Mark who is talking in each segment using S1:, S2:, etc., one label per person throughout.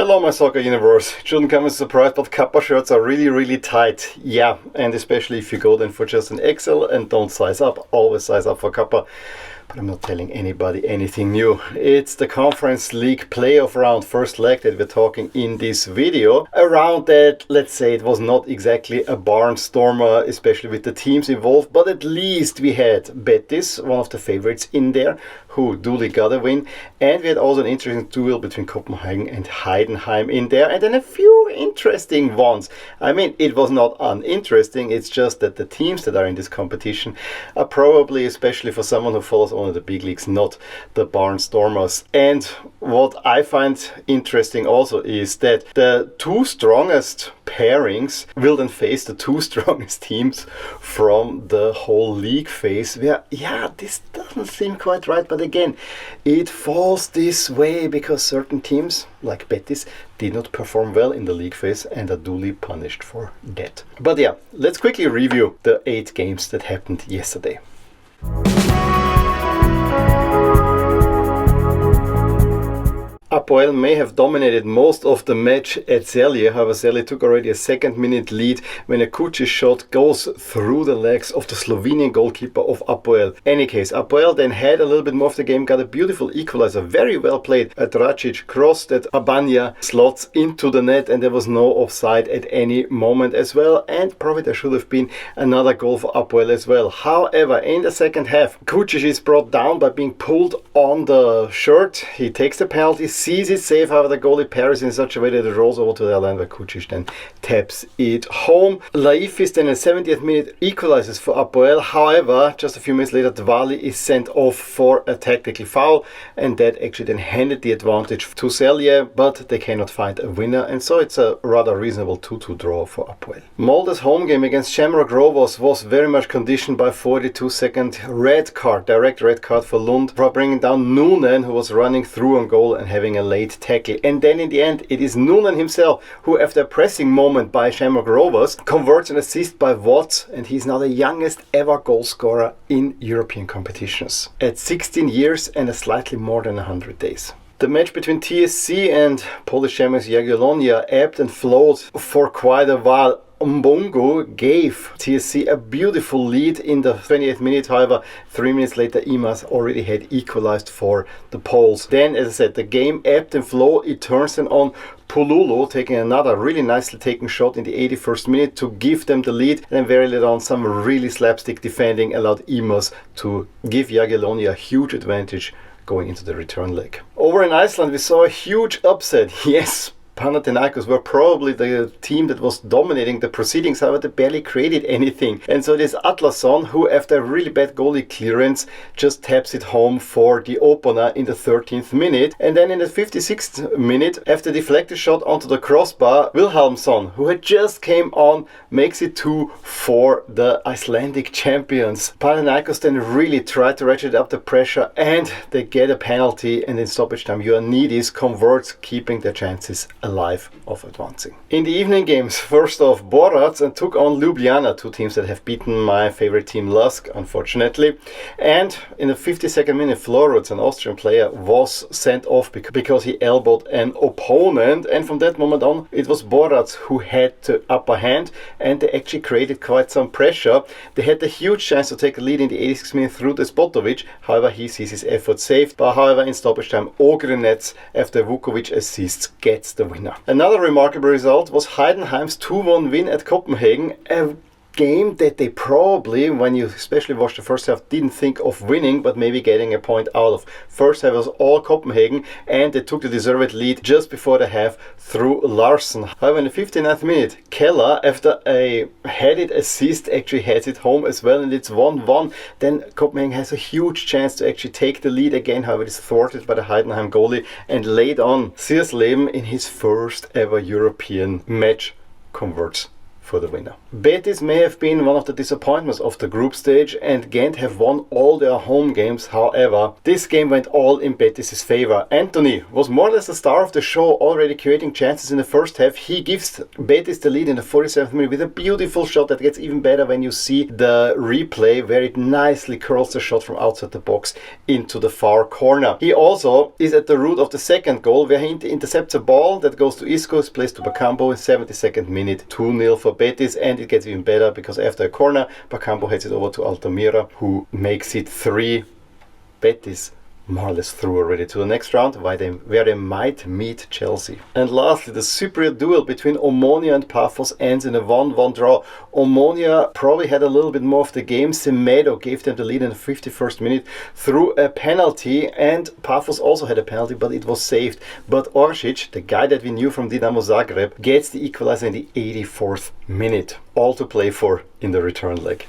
S1: Hello my soccer universe. It shouldn't come as a surprise, but Kappa shirts are really tight. Yeah, and especially if you go then for just an XL and don't size up, always size up for Kappa. But I'm not telling anybody anything new. It's the Conference League playoff round, first leg that we're talking in this video. A round that, let's say, it was not exactly a barnstormer, especially with the teams involved, but at least we had Betis, one of the favorites in there, who duly got a win, and we had also an interesting duel between Copenhagen and Heidenheim in there, and then a few interesting ones. I mean, it was not uninteresting, it's just that the teams that are in this competition are probably, especially for someone who follows only the big leagues, not the barnstormers. And what I find interesting also is that the two strongest pairings will then face the two strongest teams from the whole league phase, where, yeah, this doesn't seem quite right, but again, it falls this way because certain teams, like Betis, did not perform well in the league phase and are duly punished for that. But yeah, let's quickly review the 8 games that happened yesterday. Apoel may have dominated most of the match at Celje, however Celje took already a second-minute lead when a Kučić shot goes through the legs of the Slovenian goalkeeper of Apoel. Any case, Apoel then had a little bit more of the game, got a beautiful equalizer, very well played. Dračić crossed at Abanja, slots into the net, and there was no offside at any moment as well, and probably there should have been another goal for Apoel as well. However, in the second half, Kučić is brought down by being pulled on the shirt. He takes the penalty, sees it safe, however the goalie parries in such a way that it rolls over to the line where Kučić then taps it home. Laifis then in the 70th minute equalizes for Apoel. However, just a few minutes later, Dvali is sent off for a tactical foul, and that actually then handed the advantage to Celje, but they cannot find a winner, and so it's a rather reasonable 2-2 draw for Apoel. Molde's home game against Shamrock Rovers was very much conditioned by 42-second red card, direct red card for Lund for bringing down Noonan, who was running through on goal and having a late tackle. And then in the end, it is Noonan himself who, after a pressing moment by Shamrock Rovers, converts an assist by Watts, and he's now the youngest ever goal scorer in European competitions at 16 years and a slightly more than 100 days. The match between TSC and Polish champions Jagiellonia ebbed and flowed for quite a while. Mbongo gave TSC a beautiful lead in the 28th minute, however 3 minutes later Imas already had equalized for the Poles. Then, as I said, the game ebbed and flowed. It turns then on Pululu taking another really nicely taken shot in the 81st minute to give them the lead, and then very later on some really slapstick defending allowed Imas to give Jagiellonia a huge advantage going into the return leg. Over in Iceland we saw a huge upset. Yes, Panathinaikos were probably the team that was dominating the proceedings, however they barely created anything. And so it is Atlason who, after a really bad goalie clearance, just taps it home for the opener in the 13th minute. And then in the 56th minute, after deflected shot onto the crossbar, Wilhelmsson, who had just came on, makes it 2 for the Icelandic champions. Panathinaikos then really tried to ratchet up the pressure, and they get a penalty, and in stoppage time Ioannidis converts, keeping their chances alive of advancing. In the evening games, first off, Borac and took on Ljubljana, two teams that have beaten my favorite team Lask, unfortunately. And in the 52nd minute, Florec, an Austrian player, was sent off because he elbowed an opponent, and from that moment on it was Borac who had the upper hand, and they actually created quite some pressure. They had the huge chance to take a lead in the 86th minute through Despotovic, however he sees his effort saved, but however in stoppage time Ogrinets, after Vukovic assists, gets the winner. Another remarkable result was Heidenheim's 2-1 win at Copenhagen, a game that they probably, when you especially watched the first half, didn't think of winning, but maybe getting a point out of. First half was all Copenhagen, and they took the deserved lead just before the half through Larsen. However, in the 59th minute, Keller, after a headed assist, actually heads it home as well, and it's 1-1. Then Copenhagen has a huge chance to actually take the lead again, however it is thwarted by the Heidenheim goalie, and late on, Siersleben in his first ever European match converts for the winner. Betis may have been one of the disappointments of the group stage, and Ghent have won all their home games. However, this game went all in Betis' favor. Antony was more or less the star of the show, already creating chances in the first half. He gives Betis the lead in the 47th minute with a beautiful shot that gets even better when you see the replay, where it nicely curls the shot from outside the box into the far corner. He also is at the root of the second goal, where he intercepts a ball that goes to Isco, is placed to Bakambu in 72nd minute, 2-0 for Betis, and it gets even better because after a corner, Bakambu heads it over to Altamira, who makes it 3. Betis more or less through already to the next round, where they might meet Chelsea. And lastly, the Cypriot duel between Omonia and Paphos ends in a 1-1 draw. Omonia probably had a little bit more of the game. Semedo gave them the lead in the 51st minute through a penalty, and Paphos also had a penalty, but it was saved. But Orsic, the guy that we knew from Dinamo Zagreb, gets the equalizer in the 84th minute. All to play for in the return leg.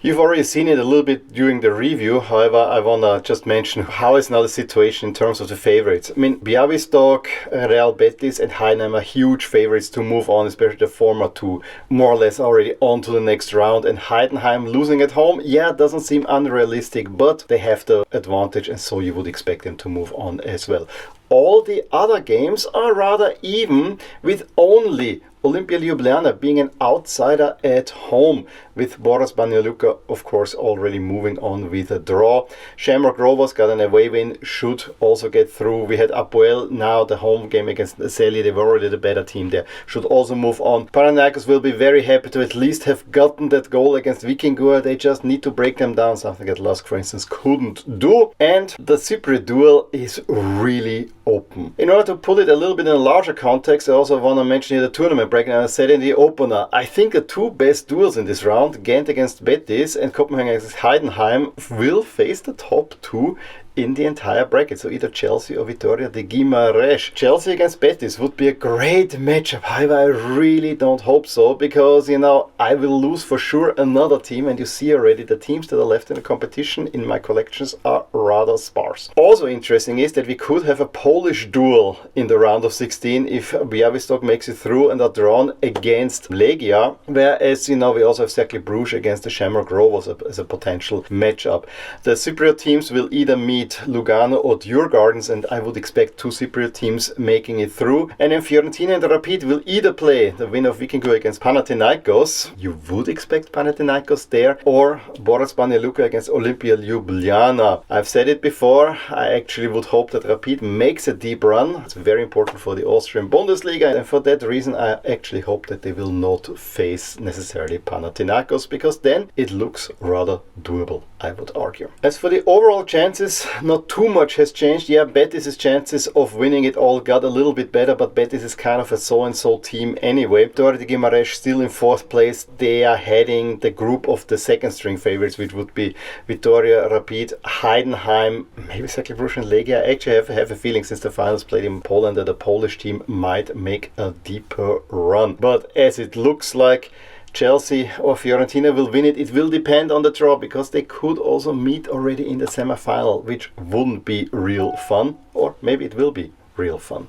S1: You've already seen it a little bit during the review. However, I want to just mention how is now the situation in terms of the favorites. I mean, Białystok, Real Betis and Heidenheim are huge favorites to move on, especially the former two, more or less already on to the next round. And Heidenheim losing at home, yeah, doesn't seem unrealistic, but they have the advantage, and so you would expect them to move on as well. All the other games are rather even, with only Olimpia Ljubljana being an outsider at home, with Boras Banja Luka, of course, already moving on with a draw. Shamrock Rovers got an away win, should also get through. We had Apoel, now the home game against Celje, they were already the better team there, should also move on. Panathinaikos will be very happy to at least have gotten that goal against Vikingur. They just need to break them down, something that Lask, for instance, couldn't do. And the Cypriot duel is really open. In order to put it a little bit in a larger context, I also want to mention here the tournament break, and I said in the opener, I think the two best duels in this round, Ghent against Betis and Copenhagen against Heidenheim, will face the top two in the entire bracket, so either Chelsea or Vitória de Guimarães. Chelsea against Betis would be a great matchup. However, I really don't hope so, because, you know, I will lose for sure another team, and you see already the teams that are left in the competition in my collections are rather sparse. Also interesting is that we could have a Polish duel in the round of 16 if Białystok makes it through and are drawn against Legia, whereas, you know, we also have Cercle Bruges against the Shamrock Rovers as a potential matchup. The Cypriot teams will either meet Lugano or Djurgårdens, and I would expect two Cypriot teams making it through. And then Fiorentina and Rapid will either play the winner of Vikingur against Panathinaikos, you would expect Panathinaikos there, or Boras Banja Luka against Olimpia Ljubljana. I've said it before, I actually would hope that Rapid makes a deep run. It's very important for the Austrian Bundesliga, and for that reason I actually hope that they will not face necessarily Panathinaikos, because then it looks rather doable, I would argue. As for the overall chances, not too much has changed. Yeah, Betis' chances of winning it all got a little bit better, but Betis is kind of a so-and-so team anyway. Vitória de Guimarães still in 4th place. They are heading the group of the second string favorites, which would be Vitória, Rapid, Heidenheim, maybe Cercle Bruges and Legia. I actually have a feeling, since the finals played in Poland, that the Polish team might make a deeper run. But as it looks like Chelsea or Fiorentina will win it, it will depend on the draw, because they could also meet already in the semi-final, which wouldn't be real fun, or maybe it will be real fun.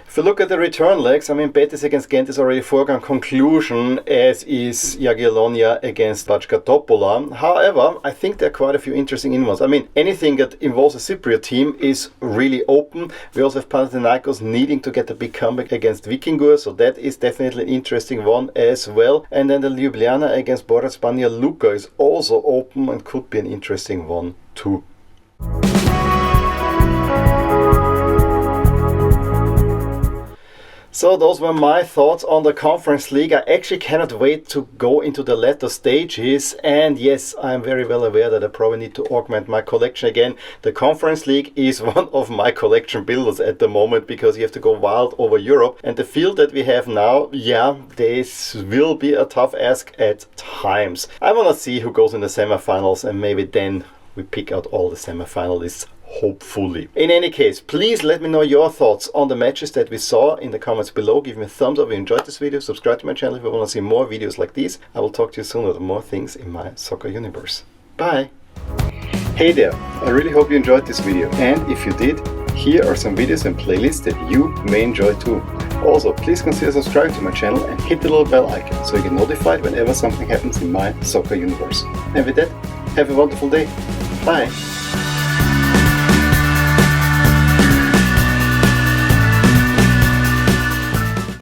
S1: If you look at the return legs, I mean, Betis against Ghent is already foregone conclusion, as is Jagiellonia against Bajka Topola. However, I think there are quite a few interesting ones. I mean, anything that involves a Cypriot team is really open. We also have Panathinaikos needing to get a big comeback against Vikingur, so that is definitely an interesting one as well. And then the Ljubljana against Boras Banja Luka is also open and could be an interesting one too. So those were my thoughts on the Conference League. I actually cannot wait to go into the latter stages, and yes, I'm very well aware that I probably need to augment my collection again. The Conference League is one of my collection builders at the moment, because you have to go wild over Europe, and the field that we have now, yeah, this will be a tough ask at times. I want to see who goes in the semifinals, and maybe then we pick out all the semifinalists, hopefully. In any case, please let me know your thoughts on the matches that we saw in the comments below. Give me a thumbs up if you enjoyed this video. Subscribe to my channel if you want to see more videos like these. I will talk to you soon with more things in my soccer universe. Bye! Hey there, I really hope you enjoyed this video, and if you did, here are some videos and playlists that you may enjoy too. Also, please consider subscribing to my channel and hit the little bell icon so you get notified whenever something happens in my soccer universe. And with that, have a wonderful day. Bye!